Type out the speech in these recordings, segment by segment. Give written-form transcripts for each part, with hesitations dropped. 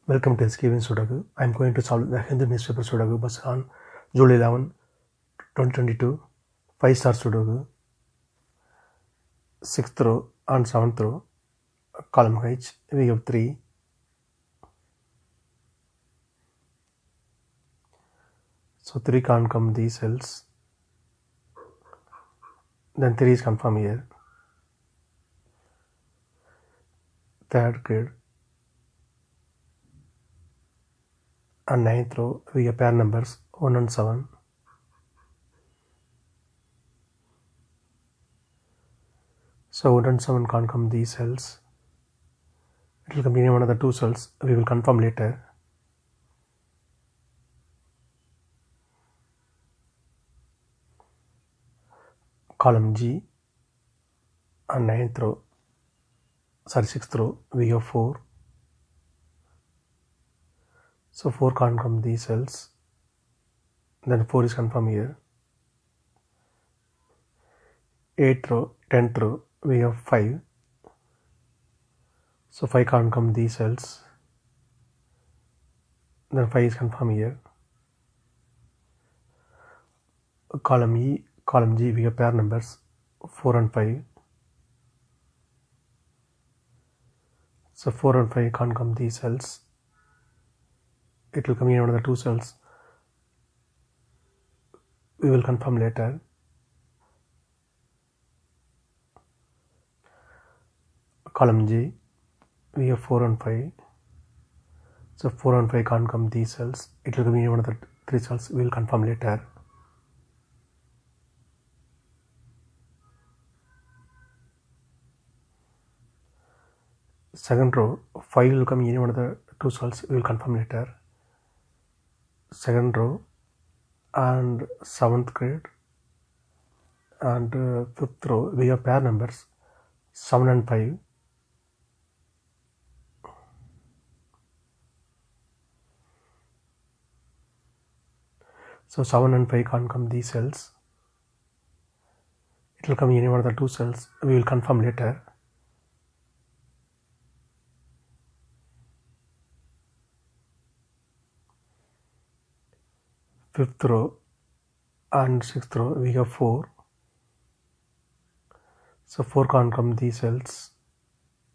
Welcome to SkVm Sudoku. I am going to solve the Hindu newspaper Sudoku bus on July 11, 2022. 5-star Sudoku. 6th row and 7th row. Column H. We have 3. So 3 can't come these cells. Then 3 is confirmed here. Third grid. And 9th row. We have pair numbers 1 and 7. So 1 and 7 can't come these cells. It will come in one of the 2 cells. We will confirm later. Column G and 9th row. 6th row. We have 4. So 4 can't come these cells. Then 4 is confirmed here. 8th row, 10th row, we have 5. So 5 can't come these cells. Then 5 is confirmed here. Column E, column G, we have pair numbers 4 and 5. So 4 and 5 can't come these cells. It will come in one of the 2 cells. We will confirm later. Column J, we have 4 and 5. So 4 and 5 can't come these cells. It will come in one of the 3 cells. We will confirm later. Second row, 5 will come in one of the 2 cells. We will confirm later. Second row and 7th grade and 5th row, we have pair numbers 7 and 5. So 7 and 5 can't come these cells. It will come in any one of the 2 cells. We will confirm later. Fifth row and 6th row, we have 4. So 4 can't come these cells.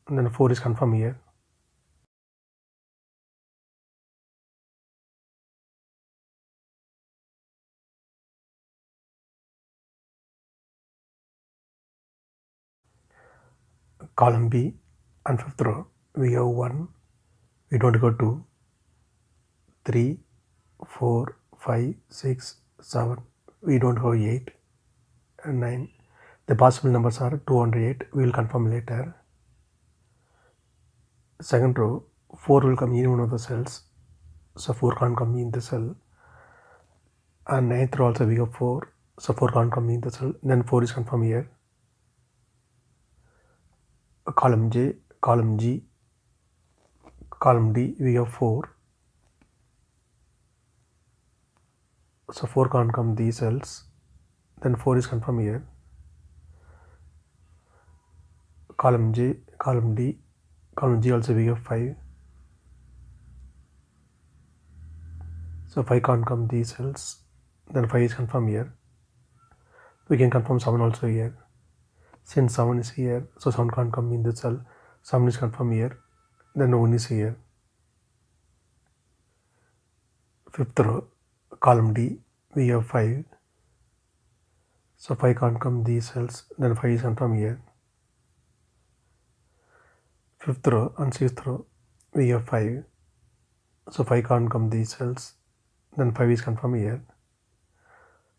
And then 4 is confirmed here. Column B and 5th row, we have 1. We don't go 2, 3, 4, 5, 6, 7. We don't have 8 and 9. The possible numbers are 2 and 8. We will confirm later. Second row, 4 will come in one of the cells. So 4 can't come in the cell. And 9th row also we have 4. So 4 can't come in the cell. Then 4 is confirmed here. Column J, column G, column D, we have 4. So 4 can't come these cells. Then 4 is confirmed here. Column J, column D, column G also we have 5. So 5 can't come these cells. Then 5 is confirmed here. We can confirm 7 also here. Since 7 is here, so 7 can't come in the cell. 7 is confirmed here. Then 1 is here. Fifth row, column D, we have 5. So 5 can't come these cells. Then 5 is confirmed here. Fifth row and 6th row, we have 5. So 5 can't come these cells. Then 5 is confirmed here.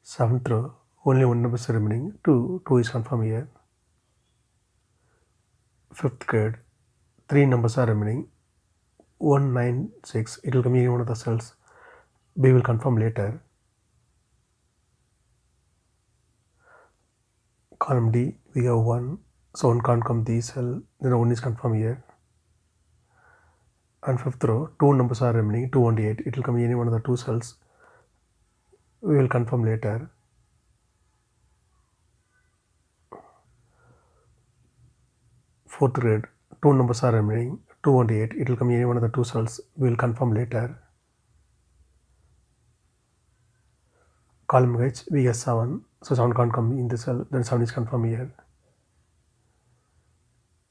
7th row, only 1 number is remaining. 2 is confirmed here. 5th grade, 3 numbers are remaining. 1, 9, 6. It will come in one of the cells. We will confirm later. Column D, we have 1. So 1 can't come these cell. Then 1 is confirmed here. And 5th row, 2 numbers are remaining. 2 and 8. It will come in any one of the 2 cells. We will confirm later. Fourth grade, 2 numbers are remaining. 2 and 8, it will come in any one of the two cells. We will confirm later. Column H, we get 7. So 7 can't come in the cell. Then 7 is confirmed here.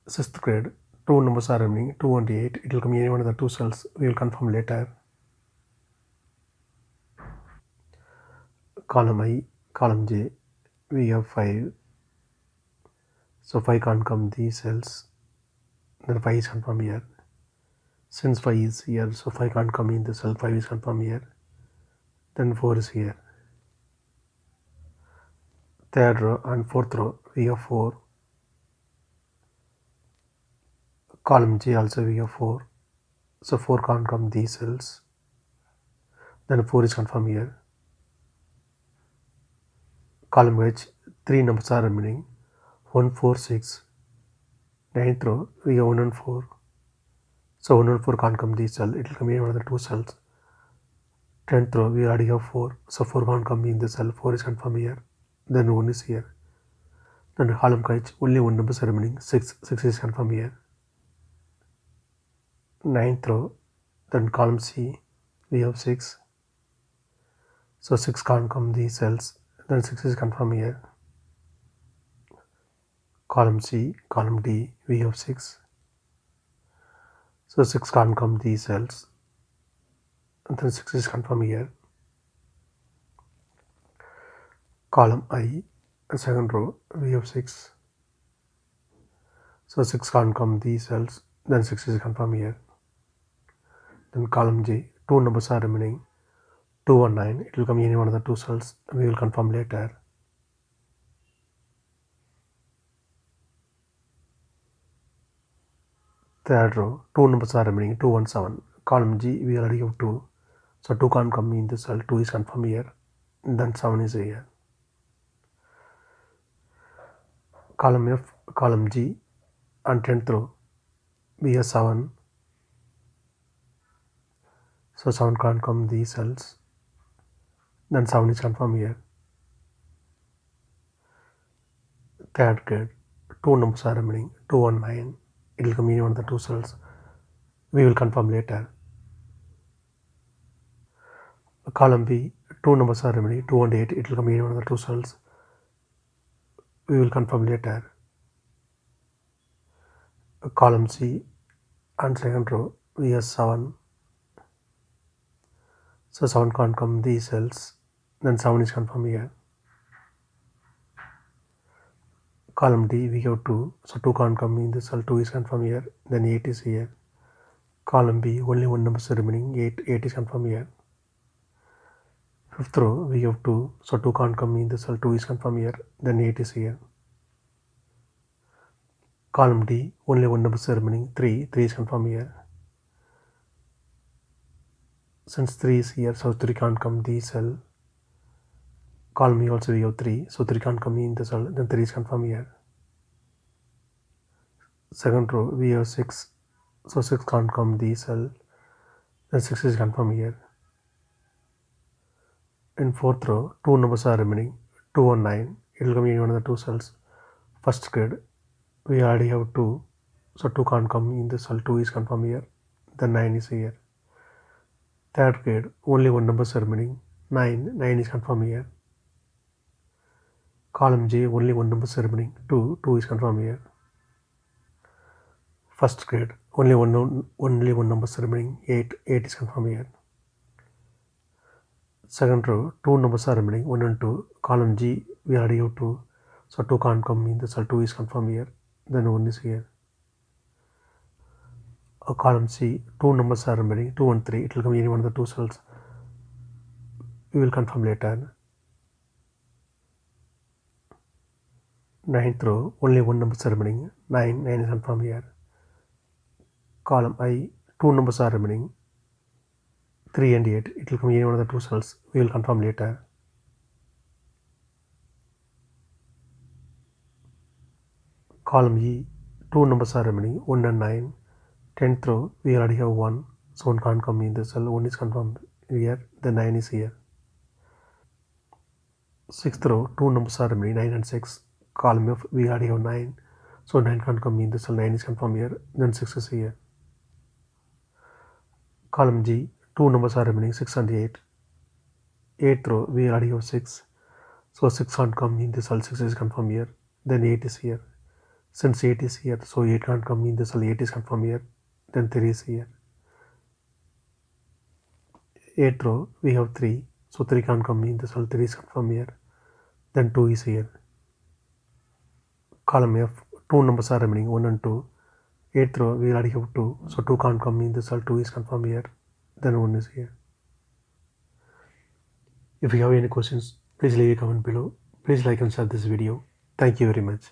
6th grade, 2 numbers are remaining. 2 and 8, it will come in any one of the two cells. We will confirm later. Column I, column J, we have 5. So 5 can't come these cells. Then 5 is confirmed here. Since 5 is here, so 5 can't come in the cell. 5 is confirmed here. Then 4 is here. Third row and fourth row, we have 4. Column J also we have 4. So 4 can't come these cells. Then 4 is confirmed here. Column H, 3 numbers are remaining. 1, 4, 6. Ninth row, we have 1 and 4. So 1 and 4 can't come these cells. It will come in one of the two cells. 10th row, we already have 4. So 4 can't come in the cell. 4 is confirmed here. Then 1 is here. Then column H, only 1 number is remaining. 6. 6 is confirmed here. 9th row, then column C, we have 6. So 6 can't come these cells. Then 6 is confirmed here. Column C, column D, we have 6. So 6 can't come these cells. And then 6 is confirmed here. Column I, second row, we have 6. So 6 can't come these cells. Then 6 is confirmed here. Then column J, 2 numbers are remaining. 2 and 9, it will come in any one of the two cells. We will confirm later. Third row, 2 numbers are remaining. 2 and 7. Column G, we already have 2. So 2 can't come in the cell. 2 is confirmed here. Then 7 is here. Column F, column G, and 10th row, we have 7. So 7 can't come these cells. Then 7 is confirmed here. Third grade, 2 numbers are remaining. 2 and 9. It will come in one of the two cells. We will confirm later. Column B, 2 numbers are remaining. 2 and 8. It will come in one of the two cells. We will confirm later. Column C and second row, we have 7. So 7 can't come these cells. Then 7 is confirmed here. Column D, we have 2. So 2 can't come in the cell. 2 is confirmed here. Then 8 is here. Column B, only 1 number is remaining. 8. 8 is confirmed here. Fifth row, we have 2. So 2 can't come in the cell. 2 is confirmed here. Then 8 is here. Column D, only 1 number is remaining. 3. 3 is confirmed here. Since 3 is here, so 3 can't come the cell. Column E also we have 3. So 3 can't come in the cell. Then 3 is confirmed here. Second row, we have 6. So 6 can't come the cell. Then 6 is confirmed here. In fourth row, 2 numbers are remaining. 2 and 9. It will come in one of the two cells. First grade, we already have 2. So 2 can't come in the cell. 2 is confirmed here. Then 9 is here. Third grade, only 1 number is remaining. 9. 9 is confirmed here. Column J, only 1 number is remaining. 2. 2 is confirmed here. First grade, only one number is remaining. 8. 8 is confirmed here. Second row, 2 numbers are remaining. 1 and 2. Column G, we already have 2. So 2 can't come in the cell. 2 is confirmed here. Then 1 is here. Column C, 2 numbers are remaining. 2 and 3. It will come in any one of the two cells. We will confirm later. Ninth row, only 1 number is remaining. 9. 9 is confirmed here. Column I, 2 numbers are remaining. 3 and 8. It will come in any one of the two cells. We will confirm later. Column E, 2 numbers are remaining. 1 and 9. 10th row, we already have 1. So 1 can't come in the cell. 1 is confirmed here. Then 9 is here. 6th row, 2 numbers are remaining. 9 and 6. Column F, we already have 9. So 9 can't come in the cell. 9 is confirmed here. Then 6 is here. Column G, 2 numbers are remaining, 6 and 8. 8th row, we already have 6. So 6 can't come in the cell, 6 is confirmed here. Then 8 is here. Since 8 is here, so 8 can't come in the cell, 8 is confirmed here. Then 3 is here. 8th row, we have 3. So 3 can't come in the cell, 3 is confirmed here. Then 2 is here. Column F, 2 numbers are remaining, 1 and 2. 8th row, we already have 2. So 2 can't come in the cell, 2 is confirmed here. Then 1 is here. If you have any questions, please leave a comment below. Please like and share this video. Thank you very much.